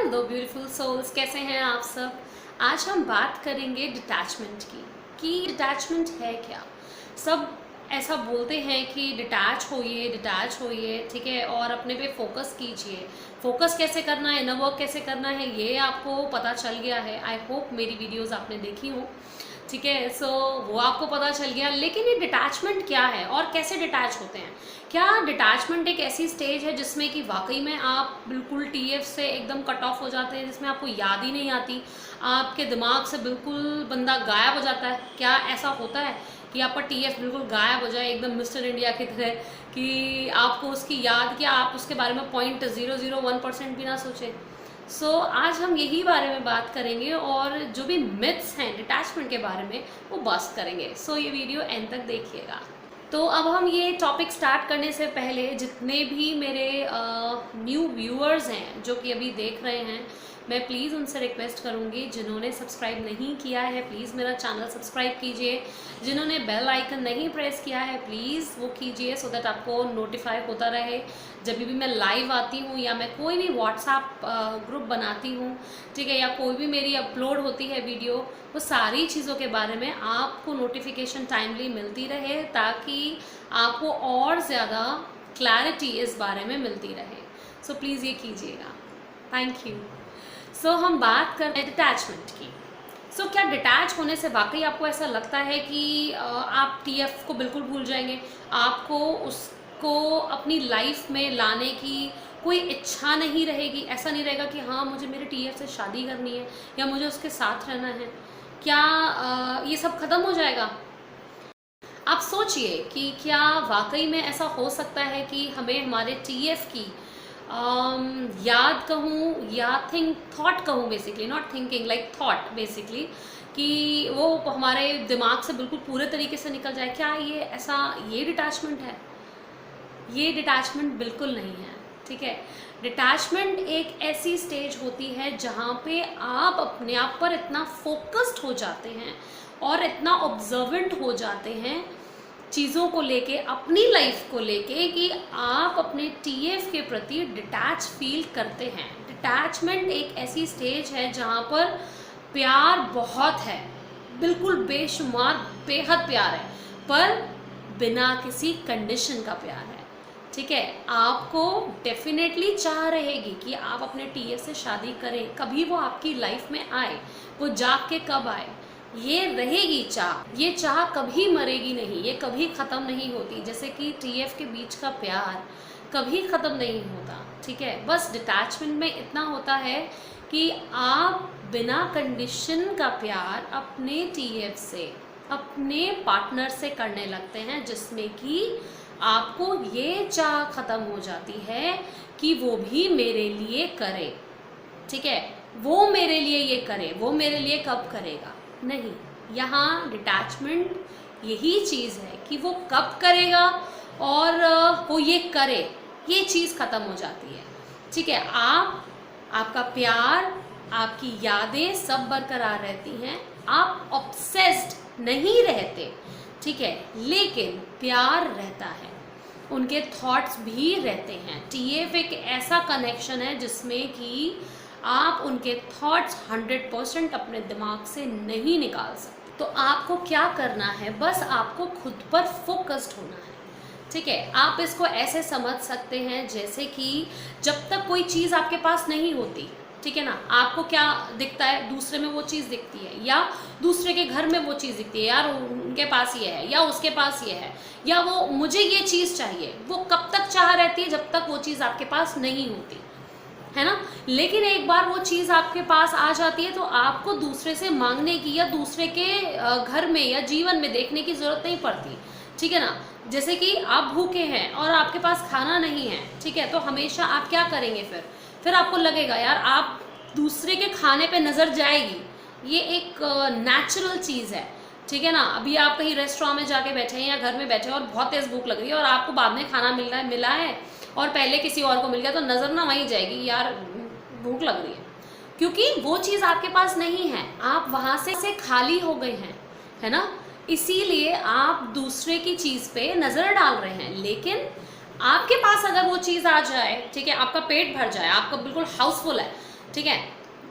Hello beautiful souls, कैसे हैं आप सब। आज हम बात करेंगे डिटैचमेंट की कि डिटैचमेंट है क्या। सब ऐसा बोलते हैं कि डिटैच होइए, ठीक है, और अपने पे फोकस कीजिए। फोकस कैसे करना है, इनर वर्क कैसे करना है, ये आपको पता चल गया है। आई होप मेरी वीडियोस आपने देखी हो, ठीक है। सो वो आपको पता चल गया। लेकिन ये डिटैचमेंट क्या है और कैसे डिटैच होते हैं। क्या डिटैचमेंट एक ऐसी स्टेज है जिसमें कि वाकई में आप बिल्कुल टीएफ से एकदम कट ऑफ हो जाते हैं, जिसमें आपको याद ही नहीं आती, आपके दिमाग से बिल्कुल बंदा गायब हो जाता है। क्या ऐसा होता है कि आपका टीएफ बिल्कुल गायब हो जाए, एकदम मिस्टर इंडिया की तरह, कि आपको उसकी याद, क्या आप उसके बारे में 0.001% भी ना सोचें। सो आज हम यही बारे में बात करेंगे और जो भी मिथ्स हैं डिटैचमेंट के बारे में वो बस्ट करेंगे। सो ये वीडियो एंड तक देखिएगा। तो अब हम ये टॉपिक स्टार्ट करने से पहले जितने भी मेरे न्यू व्यूअर्स हैं जो कि अभी देख रहे हैं, मैं प्लीज़ उनसे रिक्वेस्ट करूँगी, जिन्होंने सब्सक्राइब नहीं किया है प्लीज़ मेरा चैनल सब्सक्राइब कीजिए। जिन्होंने बेल आइकन नहीं प्रेस किया है प्लीज़ वो कीजिए, सो दैट आपको नोटिफाई होता रहे जब भी मैं लाइव आती हूँ या मैं कोई भी व्हाट्सएप ग्रुप बनाती हूँ, ठीक है, या कोई भी मेरी अपलोड होती है वीडियो, वो सारी चीज़ों के बारे में आपको नोटिफिकेशन टाइमली मिलती रहे, ताकि आपको और ज़्यादा क्लैरिटी इस बारे में मिलती रहे। सो प्लीज़ ये कीजिएगा, थैंक यू। सो हम बात करते हैं डिटैचमेंट की। सो क्या डिटैच होने से वाकई आपको ऐसा लगता है कि आप टीएफ को बिल्कुल भूल जाएंगे, आपको उसको अपनी लाइफ में लाने की कोई इच्छा नहीं रहेगी, ऐसा नहीं रहेगा कि हाँ मुझे मेरे टीएफ से शादी करनी है या मुझे उसके साथ रहना है, क्या ये सब ख़त्म हो जाएगा। आप सोचिए कि क्या वाकई में ऐसा हो सकता है कि हमें हमारे टीएफ की याद कहूँ या थॉट कहूँ, basically not thinking, like thought basically, कि वो हमारे दिमाग से बिल्कुल पूरे तरीके से निकल जाए। क्या ये डिटैचमेंट है? ये डिटैचमेंट बिल्कुल नहीं है, ठीक है। डिटैचमेंट एक ऐसी स्टेज होती है जहाँ पे आप अपने आप पर इतना फोकस्ड हो जाते हैं और इतना ऑब्जर्वेंट हो जाते हैं चीज़ों को लेके, अपनी लाइफ को लेके, कि आप अपने टीएफ के प्रति डिटैच फील करते हैं। डिटैचमेंट एक ऐसी स्टेज है जहाँ पर प्यार बहुत है, बिल्कुल बेशुमार बेहद प्यार है, पर बिना किसी कंडीशन का प्यार है, ठीक है। आपको डेफिनेटली चाह रहेगी कि आप अपने टीएफ से शादी करें, कभी वो आपकी लाइफ में आए, वो जाग के कब आए, ये रहेगी चाह। ये चाह कभी मरेगी नहीं, ये कभी ख़त्म नहीं होती। जैसे कि टीएफ के बीच का प्यार कभी ख़त्म नहीं होता, ठीक है। बस डिटैचमेंट में इतना होता है कि आप बिना कंडीशन का प्यार अपने टीएफ से, अपने पार्टनर से करने लगते हैं, जिसमें कि आपको ये चाह ख़त्म हो जाती है कि वो भी मेरे लिए करे, ठीक है। वो मेरे लिए ये करे, वो मेरे लिए कब करेगा, नहीं। यहाँ डिटैचमेंट यही चीज़ है कि वो कब करेगा और वो ये करे, ये चीज़ ख़त्म हो जाती है, ठीक है। आपका प्यार, आपकी यादें सब बरकरार रहती हैं, आप ऑब्सेस्ड नहीं रहते, ठीक है, लेकिन प्यार रहता है, उनके थॉट्स भी रहते हैं। टीएफ एक ऐसा कनेक्शन है जिसमें कि आप उनके थॉट्स 100% अपने दिमाग से नहीं निकाल सकते। तो आपको क्या करना है, बस आपको खुद पर फोकस्ड होना है, ठीक है। आप इसको ऐसे समझ सकते हैं जैसे कि जब तक कोई चीज़ आपके पास नहीं होती, ठीक है ना, आपको क्या दिखता है, दूसरे में वो चीज़ दिखती है, या दूसरे के घर में वो चीज़ दिखती है, यार उनके पास ये है या उसके पास ये है, या वो मुझे ये चीज़ चाहिए। वो कब तक चाह रहती है, जब तक वो चीज़ आपके पास नहीं होती है ना। लेकिन एक बार वो चीज़ आपके पास आ जाती है तो आपको दूसरे से मांगने की या दूसरे के घर में या जीवन में देखने की ज़रूरत नहीं पड़ती, ठीक है ना। जैसे कि आप भूखे हैं और आपके पास खाना नहीं है, ठीक है, तो हमेशा आप क्या करेंगे, फिर आपको लगेगा यार आप दूसरे के खाने पे नज़र जाएगी, ये एक नेचुरल चीज़ है, ठीक है ना। अभी आप कहीं रेस्टोरेंट में जाके बैठे हैं या घर में बैठे हैं और बहुत तेज़ भूख लग रही है और आपको बाद में खाना मिला है और पहले किसी और को मिल गया, तो नज़र ना वहीं जाएगी, यार भूख लग रही है, क्योंकि वो चीज़ आपके पास नहीं है, आप वहाँ से खाली हो गए हैं, है ना। इसीलिए आप दूसरे की चीज़ पे नज़र डाल रहे हैं। लेकिन आपके पास अगर वो चीज़ आ जाए, ठीक है, आपका पेट भर जाए, आपका बिल्कुल हाउसफुल है, ठीक है,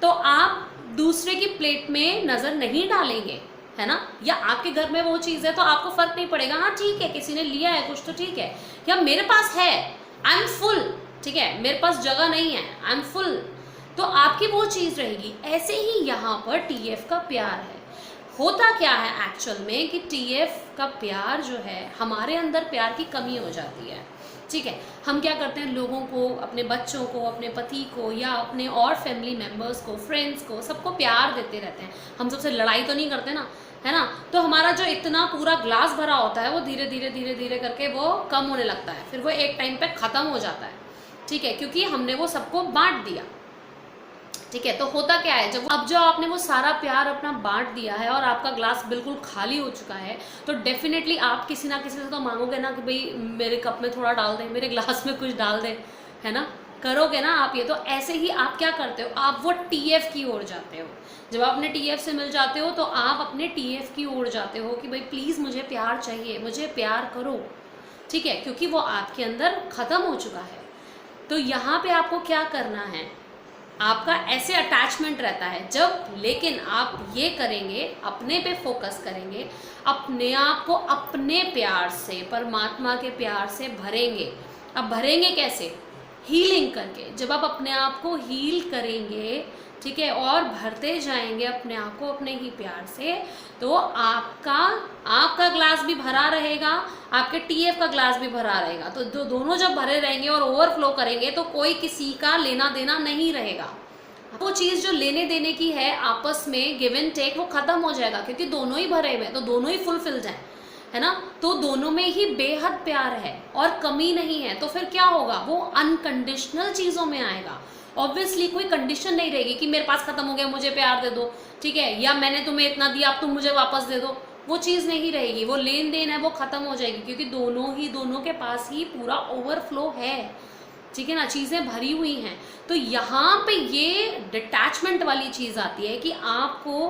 तो आप दूसरे की प्लेट में नजर नहीं डालेंगे, है ना, या आपके घर में वो चीज है तो आपको फर्क नहीं पड़ेगा, हाँ ठीक है किसी ने लिया है कुछ तो ठीक है, या मेरे पास है आई एम फुल, ठीक है मेरे पास जगह नहीं है आई एम फुल, तो आपकी वो चीज रहेगी। ऐसे ही यहाँ पर टीएफ का प्यार है। होता क्या है एक्चुअल में कि टीएफ का प्यार जो है, हमारे अंदर प्यार की कमी हो जाती है, ठीक है, हम क्या करते हैं, लोगों को, अपने बच्चों को, अपने पति को, या अपने और फैमिली मेम्बर्स को, फ्रेंड्स को, सबको प्यार देते रहते हैं, हम सबसे लड़ाई तो नहीं करते ना, है ना, तो हमारा जो इतना पूरा ग्लास भरा होता है वो धीरे धीरे धीरे धीरे करके वो कम होने लगता है, फिर वो एक टाइम पे ख़त्म हो जाता है, ठीक है, क्योंकि हमने वो सबको बांट दिया, ठीक है। तो होता क्या है, जब अब जो आपने वो सारा प्यार अपना बांट दिया है और आपका ग्लास बिल्कुल खाली हो चुका है, तो डेफिनेटली आप किसी ना किसी से तो मांगोगे ना कि भाई मेरे कप में थोड़ा डाल दे, मेरे ग्लास में कुछ डाल दे, है ना, करोगे ना आप ये। तो ऐसे ही आप क्या करते हो, आप वो टीएफ की ओर जाते हो। जब आप अपने टीएफ से मिल जाते हो तो आप अपने टीएफ की ओर जाते हो कि भाई प्लीज़ मुझे प्यार चाहिए, मुझे प्यार करो, ठीक है, क्योंकि वो आपके अंदर ख़त्म हो चुका है। तो यहाँ पे आपको क्या करना है, आपका ऐसे अटैचमेंट रहता है जब, लेकिन आप ये करेंगे, अपने पे फोकस करेंगे, अपने आप को अपने प्यार से, परमात्मा के प्यार से भरेंगे। अब भरेंगे कैसे, हीलिंग करके। जब आप अपने आप को हील करेंगे, ठीक है, और भरते जाएंगे अपने आप को अपने ही प्यार से, तो आपका ग्लास भी भरा रहेगा, आपके टीएफ का ग्लास भी भरा रहेगा। तो दोनों जब भरे रहेंगे और ओवरफ्लो करेंगे तो कोई किसी का लेना देना नहीं रहेगा। वो चीज़ जो लेने देने की है आपस में, गिव एंड टेक, वो खत्म हो जाएगा, क्योंकि दोनों ही भरे हुए हैं, तो दोनों ही फुलफिल्ड हैं, है ना, तो दोनों में ही बेहद प्यार है और कमी नहीं है। तो फिर क्या होगा, वो अनकंडीशनल चीज़ों में आएगा। ऑब्वियसली कोई कंडीशन नहीं रहेगी कि मेरे पास खत्म हो गया मुझे प्यार दे दो, ठीक है, या मैंने तुम्हें इतना दिया अब तुम मुझे वापस दे दो, वो चीज़ नहीं रहेगी। वो लेन देन है वो खत्म हो जाएगी, क्योंकि दोनों के पास ही पूरा ओवरफ्लो है, ठीक है ना, चीज़ें भरी हुई हैं। तो यहाँ पे ये डिटैचमेंट वाली चीज़ आती है कि आपको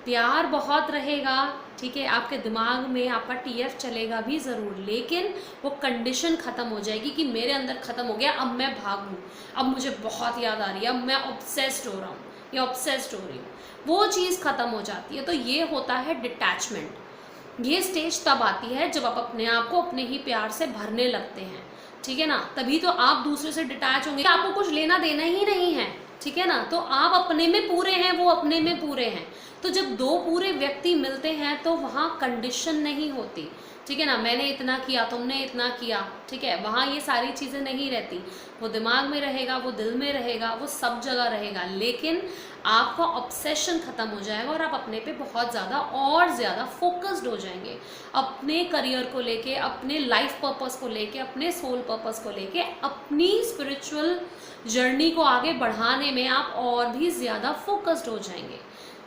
प्यार बहुत रहेगा, ठीक है, आपके दिमाग में आपका टीएफ चलेगा भी ज़रूर, लेकिन वो कंडीशन ख़त्म हो जाएगी कि मेरे अंदर ख़त्म हो गया, अब मैं भागूँ, अब मुझे बहुत याद आ रही है, अब मैं ऑब्सेस्ड हो रहा हूँ या ऑब्सेस्ड हो रही हूँ, वो चीज़ ख़त्म हो जाती है। तो ये होता है डिटैचमेंट। ये स्टेज तब आती है जब आप अपने आप को अपने ही प्यार से भरने लगते हैं, ठीक है ना, तभी तो आप दूसरे से डिटैच होंगे। आपको कुछ लेना देना ही नहीं है, ठीक है ना, तो आप अपने में पूरे हैं, वो अपने में पूरे हैं। तो जब दो पूरे व्यक्ति मिलते हैं तो वहाँ कंडीशन नहीं होती, ठीक है ना, मैंने इतना किया तुमने इतना किया, ठीक है, वहाँ ये सारी चीज़ें नहीं रहती। वो दिमाग में रहेगा, वो दिल में रहेगा, वो सब जगह रहेगा, लेकिन आपका ऑब्सेशन ख़त्म हो जाएगा और आप अपने पे बहुत ज़्यादा और ज़्यादा फोकस्ड हो जाएंगे, अपने करियर को लेके, अपने लाइफ पर्पस को लेके, अपने सोल पर्पस को लेके, अपनी स्पिरिचुअल जर्नी को आगे बढ़ाने में आप और भी ज़्यादा फोकस्ड हो जाएंगे,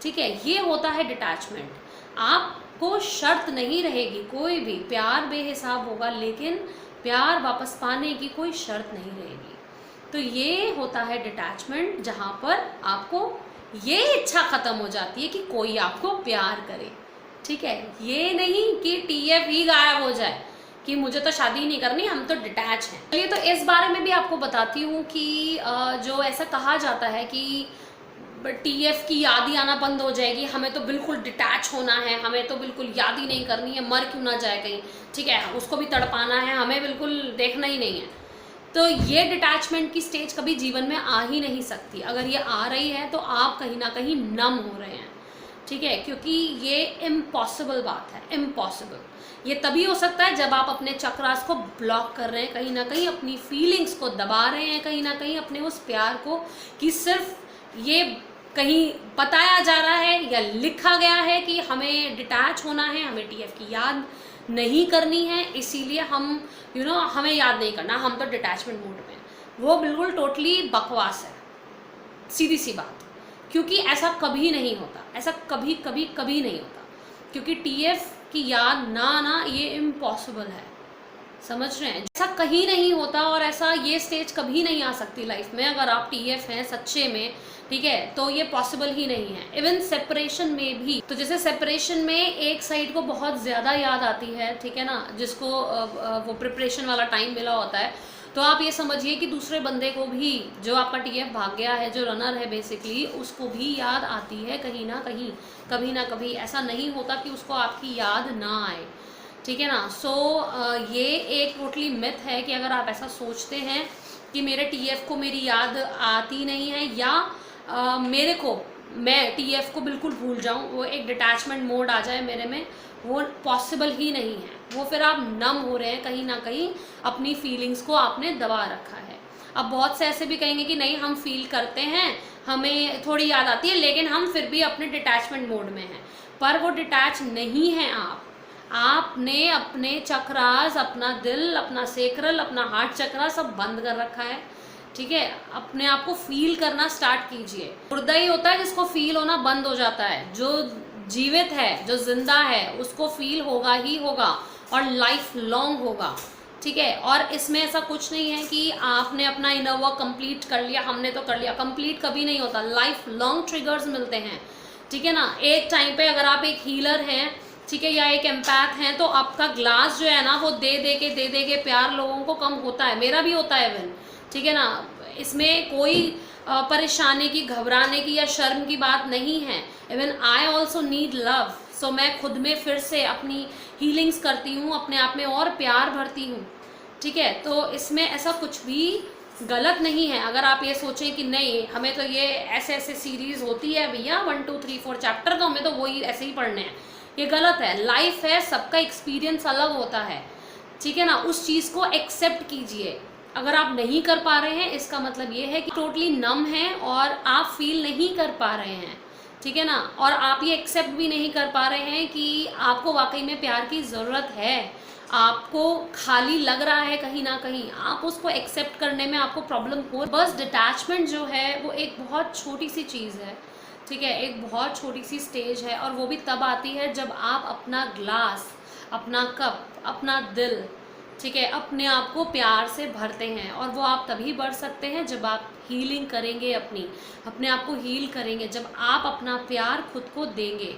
ठीक है। ये होता है डिटैचमेंट। आपको शर्त नहीं रहेगी, कोई भी प्यार बेहिसाब होगा, लेकिन प्यार वापस पाने की कोई शर्त नहीं रहेगी। तो ये होता है डिटैचमेंट, जहाँ पर आपको ये इच्छा ख़त्म हो जाती है कि कोई आपको प्यार करे, ठीक है, ये नहीं कि टीएफ ही गायब हो जाए कि मुझे तो शादी नहीं करनी, हम तो डिटैच हैं। चलिए, तो इस बारे में भी आपको बताती हूँ कि जो ऐसा कहा जाता है कि टीएफ की याद ही आना बंद हो जाएगी, हमें तो बिल्कुल डिटैच होना है, हमें तो बिल्कुल याद ही नहीं करनी है, मर क्यों ना जाए कहीं, ठीक है, उसको भी तड़पाना है, हमें बिल्कुल देखना ही नहीं है। तो ये डिटैचमेंट की स्टेज कभी जीवन में आ ही नहीं सकती। अगर ये आ रही है तो आप कहीं ना कहीं नम हो रहे हैं, ठीक है, क्योंकि ये इम्पॉसिबल बात है, इम्पॉसिबल। ये तभी हो सकता है जब आप अपने चक्रास को ब्लॉक कर रहे हैं, कहीं ना कहीं अपनी फीलिंग्स को दबा रहे हैं, कहीं ना कहीं अपने उस प्यार को, कि सिर्फ ये कहीं बताया जा रहा है या लिखा गया है कि हमें डिटैच होना है, हमें टीएफ की याद नहीं करनी है, इसीलिए हम हमें याद नहीं करना, हम तो डिटैचमेंट मोड में हैं। वो बिल्कुल टोटली बकवास है, सीधी सी बात, क्योंकि ऐसा कभी नहीं होता, ऐसा कभी कभी कभी नहीं होता, क्योंकि टीएफ की याद ना आना ये इम्पॉसिबल है, समझ रहे हैं, ऐसा कहीं नहीं होता। और ऐसा ये स्टेज कभी नहीं आ सकती लाइफ में, अगर आप टीएफ हैं सच्चे में, ठीक है, तो ये पॉसिबल ही नहीं है। इवन सेपरेशन में भी, तो जैसे सेपरेशन में एक साइड को बहुत ज़्यादा याद आती है, ठीक है ना, जिसको वो प्रिपरेशन वाला टाइम मिला होता है, तो आप ये समझिए कि दूसरे बंदे को भी, जो आपका टीएफ भाग गया है, जो रनर है बेसिकली, उसको भी याद आती है कहीं ना कहीं, कभी ना कभी। ऐसा नहीं होता कि उसको आपकी याद ना आए, ठीक है ना। सो ये एक टोटली मिथ है कि अगर आप ऐसा सोचते हैं कि मेरे टीएफ को मेरी याद आती नहीं है, या मैं टीएफ को बिल्कुल भूल जाऊं, वो एक डिटैचमेंट मोड आ जाए मेरे में, वो पॉसिबल ही नहीं है। वो फिर आप नम हो रहे हैं कहीं ना कहीं, अपनी फीलिंग्स को आपने दबा रखा है। अब बहुत से ऐसे भी कहेंगे कि नहीं, हम फील करते हैं, हमें थोड़ी याद आती है, लेकिन हम फिर भी अपने डिटैचमेंट मोड में हैं। पर वो डिटैच नहीं है आपने अपने चक्रास, अपना दिल, अपना सेक्रल, अपना हार्ट चक्रा सब बंद कर रखा है, ठीक है। अपने आप को फील करना स्टार्ट कीजिए। मुर्दा ही होता है जिसको फील होना बंद हो जाता है, जो जीवित है, जो जिंदा है, उसको फील होगा ही होगा, और लाइफ लॉन्ग होगा, ठीक है। और इसमें ऐसा कुछ नहीं है कि आपने अपना इनर वर्क कंप्लीट कर लिया, हमने तो कर लिया, कंप्लीट कभी नहीं होता। लाइफ लॉन्ग ट्रिगर्स मिलते हैं, ठीक है ना। एक टाइम पे अगर आप एक हीलर हैं, ठीक है, या एक एम्पैथ हैं, तो आपका ग्लास जो है ना, वो दे दे के प्यार लोगों को कम होता है, मेरा भी होता है इवन, ठीक है ना। इसमें कोई परेशानी की, घबराने की या शर्म की बात नहीं है। Even I also need love, so मैं खुद में फिर से अपनी हीलिंग्स करती हूँ, अपने आप में और प्यार भरती हूँ, ठीक है। तो इसमें ऐसा कुछ भी गलत नहीं है। अगर आप ये सोचें कि नहीं, हमें तो ये ऐसे ऐसे सीरीज होती है भैया, 1 2 3 4 चैप्टर, तो हमें तो वही ऐसे ही पढ़ने हैं, ये गलत है। लाइफ है, सबका एक्सपीरियंस अलग होता है, ठीक है ना। उस चीज़ को एक्सेप्ट कीजिए। अगर आप नहीं कर पा रहे हैं, इसका मतलब ये है कि टोटली नम है और आप फील नहीं कर पा रहे हैं, ठीक है ना। और आप ये एक्सेप्ट भी नहीं कर पा रहे हैं कि आपको वाकई में प्यार की ज़रूरत है, आपको खाली लग रहा है कहीं ना कहीं, आप उसको एक्सेप्ट करने में आपको प्रॉब्लम हो। बस डिटैचमेंट जो है वो एक बहुत छोटी सी चीज़ है, ठीक है, एक बहुत छोटी सी स्टेज है, और वो भी तब आती है जब आप अपना ग्लास, अपना कप, अपना दिल, ठीक है, अपने आप को प्यार से भरते हैं। और वो आप तभी भर सकते हैं जब आप हीलिंग करेंगे, अपने आप को हील करेंगे, जब आप अपना प्यार खुद को देंगे,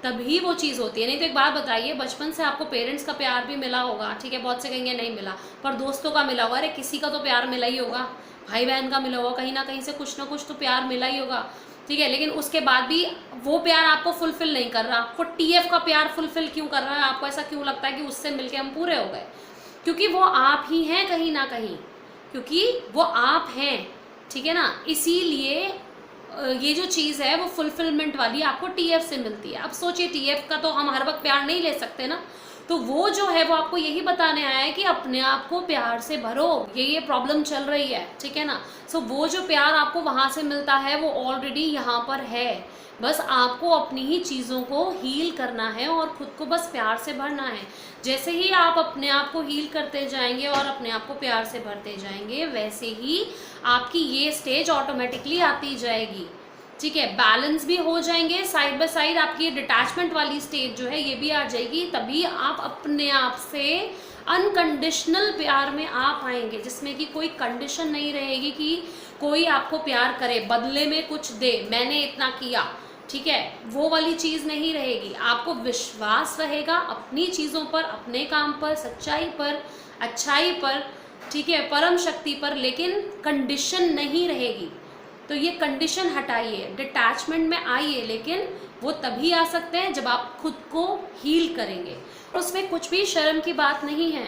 तभी वो चीज़ होती है। नहीं तो एक बात बताइए, बचपन से आपको पेरेंट्स का प्यार भी मिला होगा, ठीक है, बहुत से कहेंगे नहीं मिला, पर दोस्तों का मिला होगा, अरे किसी का तो प्यार मिला ही होगा, भाई बहन का मिला होगा, कहीं ना कहीं से कुछ ना कुछ तो प्यार मिला ही होगा, ठीक है। लेकिन उसके बाद भी वो प्यार आपको फुलफिल नहीं कर रहा। आपको टीएफ का प्यार फुलफिल क्यों कर रहा है? आपको ऐसा क्यों लगता है कि उससे मिलके हम पूरे हो गए? क्योंकि वो आप ही हैं कहीं ना कहीं, क्योंकि वो आप हैं, ठीक है ना। इसीलिए ये जो चीज़ है वो फुलफिलमेंट वाली आपको टीएफ से मिलती है। अब सोचिए, टीएफ का तो हम हर वक्त प्यार नहीं ले सकते ना, तो वो जो है वो आपको यही बताने आया है कि अपने आप को प्यार से भरो, ये प्रॉब्लम चल रही है, ठीक है ना। सो वो जो प्यार आपको वहाँ से मिलता है वो ऑलरेडी यहाँ पर है, बस आपको अपनी ही चीज़ों को हील करना है और खुद को बस प्यार से भरना है। जैसे ही आप अपने आप को हील करते जाएंगे और अपने आप को प्यार से भरते जाएंगे, वैसे ही आपकी ये स्टेज ऑटोमेटिकली आती जाएगी, ठीक है। बैलेंस भी हो जाएंगे, साइड बाय साइड आपकी ये डिटैचमेंट वाली स्टेज जो है ये भी आ जाएगी। तभी आप अपने आप से अनकंडीशनल प्यार में आ पाएंगे, जिसमें कि कोई कंडीशन नहीं रहेगी कि कोई आपको प्यार करे, बदले में कुछ दे, मैंने इतना किया, ठीक है, वो वाली चीज़ नहीं रहेगी। आपको विश्वास रहेगा अपनी चीज़ों पर, अपने काम पर, सच्चाई पर, अच्छाई पर, ठीक है, परम शक्ति पर, लेकिन कंडीशन नहीं रहेगी। तो ये कंडीशन हटाइए, डिटैचमेंट में आइए, लेकिन वो तभी आ सकते हैं जब आप खुद को हील करेंगे। उसमें कुछ भी शर्म की बात नहीं है,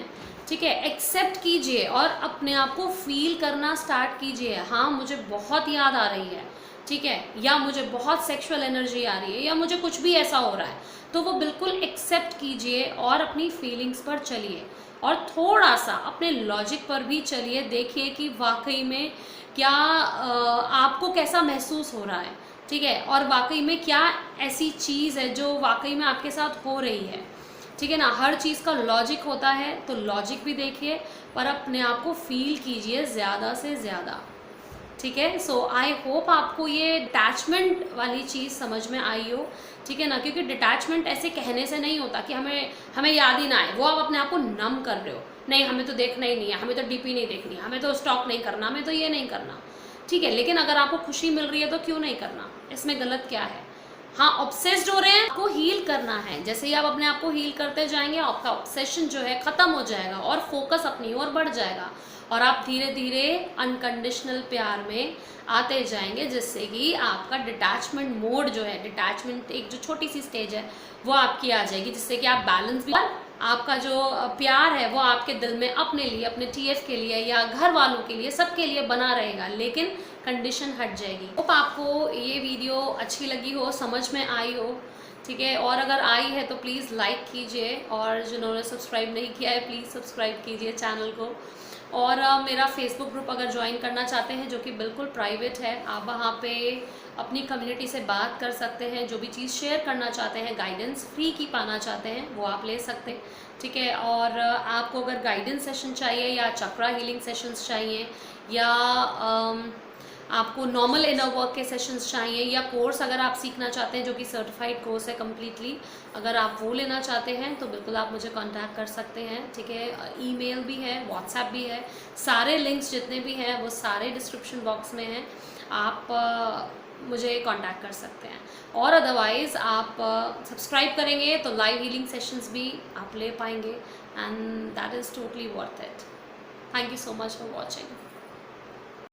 ठीक है। एक्सेप्ट कीजिए और अपने आप को फील करना स्टार्ट कीजिए। हाँ, मुझे बहुत याद आ रही है, ठीक है, या मुझे बहुत सेक्सुअल एनर्जी आ रही है, या मुझे कुछ भी ऐसा हो रहा है, तो वो बिल्कुल एक्सेप्ट कीजिए और अपनी फीलिंग्स पर चलिए, और थोड़ा सा अपने लॉजिक पर भी चलिए। देखिए कि वाकई में क्या आपको कैसा महसूस हो रहा है, ठीक है, और वाकई में क्या ऐसी चीज़ है जो वाकई में आपके साथ हो रही है, ठीक है ना। हर चीज़ का लॉजिक होता है, तो लॉजिक भी देखिए, पर अपने आप को फील कीजिए ज़्यादा से ज़्यादा, ठीक है। सो आई होप आपको ये डिटैचमेंट वाली चीज़ समझ में आई हो, ठीक है ना। क्योंकि डिटैचमेंट ऐसे कहने से नहीं होता कि हमें याद ही ना आए, वो आप अपने आप को नम कर रहे हो, नहीं हमें तो देखना ही नहीं है, हमें तो डीपी नहीं देखनी है, हमें तो स्टॉक नहीं करना, हमें तो ये नहीं करना, ठीक है। लेकिन अगर आपको खुशी मिल रही है तो क्यों नहीं करना, इसमें गलत क्या है? हाँ, ऑब्सेस्ड हो रहे हैं, आपको हील करना है। जैसे ही आप अपने आप को हील करते जाएंगे, आपका ऑब्सेशन जो है ख़त्म हो जाएगा और फोकस अपनी ओर बढ़ जाएगा, और आप धीरे धीरे अनकंडीशनल प्यार में आते जाएंगे, जिससे कि आपका डिटैचमेंट मोड जो है, डिटैचमेंट एक जो छोटी सी स्टेज है वो आपकी आ जाएगी, जिससे कि आप बैलेंस भी, आपका जो प्यार है वो आपके दिल में अपने लिए, अपने टीएफ के लिए या घर वालों के लिए, सबके लिए बना रहेगा, लेकिन कंडीशन हट जाएगी। होप आपको ये वीडियो अच्छी लगी हो, समझ में आई हो, ठीक है। और अगर आई है तो प्लीज़ लाइक कीजिए, और जिन्होंने सब्सक्राइब नहीं किया है प्लीज़ सब्सक्राइब कीजिए चैनल को। और मेरा फेसबुक ग्रुप अगर ज्वाइन करना चाहते हैं, जो कि बिल्कुल प्राइवेट है, आप वहाँ पे अपनी कम्युनिटी से बात कर सकते हैं, जो भी चीज़ शेयर करना चाहते हैं, गाइडेंस फ्री की पाना चाहते हैं, वो आप ले सकते हैं, ठीक है। और आपको अगर गाइडेंस सेशन चाहिए या चक्रा हीलिंग सेशंस चाहिए, या आपको नॉर्मल इनर वर्क के सेशंस चाहिए, या कोर्स अगर आप सीखना चाहते हैं जो कि सर्टिफाइड कोर्स है कम्प्लीटली, अगर आप वो लेना चाहते हैं तो बिल्कुल आप मुझे कांटेक्ट कर सकते हैं, ठीक है। ईमेल भी है, व्हाट्सएप भी है, सारे लिंक्स जितने भी हैं वो सारे डिस्क्रिप्शन बॉक्स में हैं, आप मुझे कांटेक्ट कर सकते हैं। और अदरवाइज़ आप सब्सक्राइब करेंगे तो लाइव हीलिंग सेशंस भी आप ले पाएंगे, and that is totally worth it. Thank you so much for watching.